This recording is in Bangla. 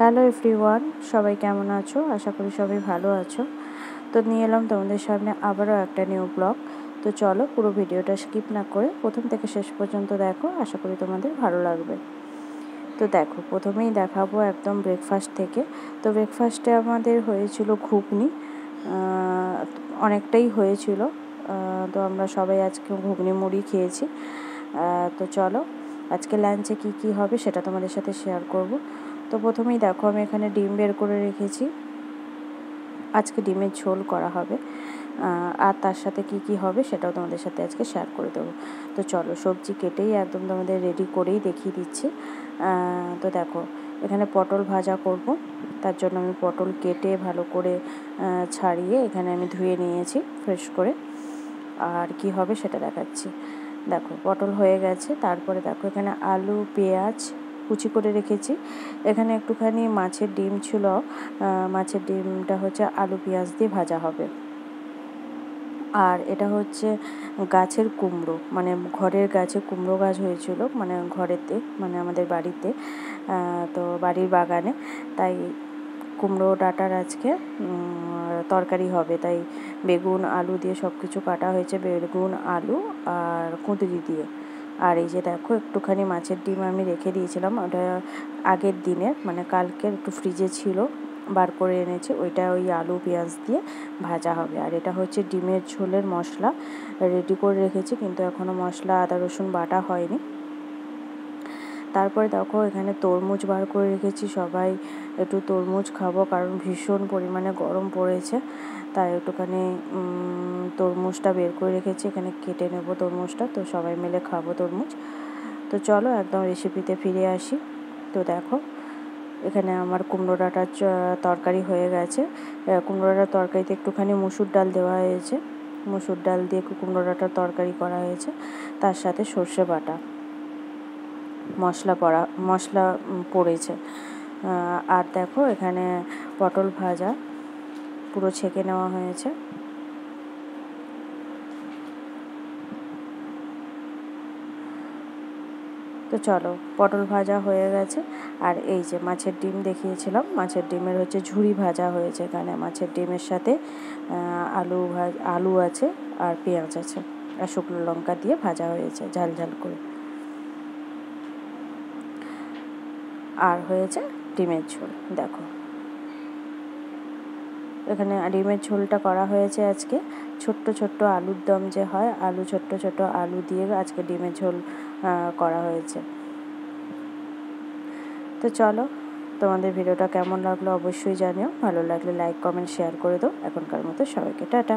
হ্যালো এভরিওয়ান, সবাই কেমন আছো? আশা করি সবাই ভালো আছো। তো নিয়ে এলাম তোমাদের সামনে আবারও একটা নিউ ব্লগ। তো চলো পুরো ভিডিওটা স্কিপ না করে প্রথম থেকে শেষ পর্যন্ত দেখো, আশা করি তোমাদের ভালো লাগবে। তো দেখো, প্রথমেই দেখাবো একদম ব্রেকফাস্ট থেকে। তো ব্রেকফাস্টে আমাদের হয়েছিল ঘুগনি, অনেকটাই হয়েছিল। তো আমরা সবাই আজকে ঘুগনি মুড়ি খেয়েছি। তো চলো আজকে লাঞ্চে কি হবে সেটা তোমাদের সাথে শেয়ার করব। তো প্রথমেই দেখো, আমি এখানে ডিম বের করে রেখেছি। আজকে ডিমের ঝোল করা হবে, আর তার সাথে কি হবে সেটাও তোমাদের সাথে আজকে শেয়ার করে দেবো। তো চলো, সবজি কেটেই একদম তোমাদের রেডি করেই দেখিয়ে দিচ্ছি। তো দেখো, এখানে পটল ভাজা করব। তার জন্য আমি পটল কেটে ভালো করে ছাড়িয়ে এখানে আমি ধুয়ে নিয়েছি ফ্রেশ করে। আর কি হবে সেটা দেখাচ্ছি। দেখো, পটল হয়ে গেছে। তারপরে দেখো, এখানে আলু পেঁয়াজ কুচি করে রেখেছি। এখানে একটুখানি মাছের ডিম ছিল, মাছের ডিমটা হচ্ছে আলু পেঁয়াজ দিয়ে ভাজা হবে। আর এটা হচ্ছে গাছের কুমড়ো, মানে ঘরের গাছে কুমড়ো গাছ হয়েছিল, মানে ঘরেতে, মানে আমাদের বাড়িতে, তো বাড়ির বাগানে। তাই কুমড়ো ডাঁটার আজকে তরকারি হবে। তাই বেগুন আলু দিয়ে সব কিছু কাটা হয়েছে, বেগুন আলু আর কুঁদরি দিয়ে। আর এই যে দেখো, একটুখানি মাছের ডিম আমি রেখে দিয়েছিলাম, ওটা আগের দিনের, মানে কালকের, একটু ফ্রিজে ছিল, বার করে এনেছি। ওইটা ওই আলু পেঁয়াজ দিয়ে ভাজা হবে। আর এটা হচ্ছে ডিমের ঝোলের মশলা রেডি করে রেখেছি, কিন্তু এখনও মশলা আদা রসুন বাটা হয়নি। তারপরে দেখো, এখানে তরমুজ বার করে রেখেছি। সবাই একটু তরমুজ খাবো, কারণ ভীষণ পরিমাণে গরম পড়েছে। তাই একটুখানি তরমুজটা বের করে রেখেছি, এখানে কেটে নেব তরমুজটা। তো সবাই মিলে খাবো তরমুজ। তো চলো একদম রেসিপিতে ফিরে আসি। তো দেখো, এখানে আমার কুমড়ো ডাঁটার তরকারি হয়ে গেছে। কুমড়ো ডাঁটার তরকারিতে একটুখানি মুসুর ডাল দেওয়া হয়েছে। মুসুর ডাল দিয়ে কুমড়ো ডাঁটার তরকারি করা হয়েছে, তার সাথে সর্ষে বাটা মশলা পড়েছে। আর দেখো, এখানে পটল ভাজা পুরো ছেঁকে নেওয়া হয়েছে। তো চলো, পটল ভাজা হয়ে গেছে। আর এই যে মাছের ডিম দেখিয়েছিলাম, মাছের ডিমের হচ্ছে ঝুরি ভাজা হয়েছে। এখানে মাছের ডিমের সাথে আলু আছে আর পেঁয়াজ আছে আর শুকনো লঙ্কা দিয়ে ভাজা হয়েছে ঝাল ঝাল করে। আর হয়েছে ডিমের ঝোল। দেখো, এখানে ডিমের ঝোলটা করা হয়েছে আজকে ছোট্ট ছোট্ট আলুর দম যে হয়, ছোট্ট ছোট্ট আলু দিয়ে আজকে ডিমের ঝোল করা হয়েছে। তো চলো, তোমাদের ভিডিওটা কেমন লাগলো অবশ্যই জানিও। ভালো লাগলে লাইক কমেন্ট শেয়ার করে দাও। এখনকার মতো সবাইকে টাটা।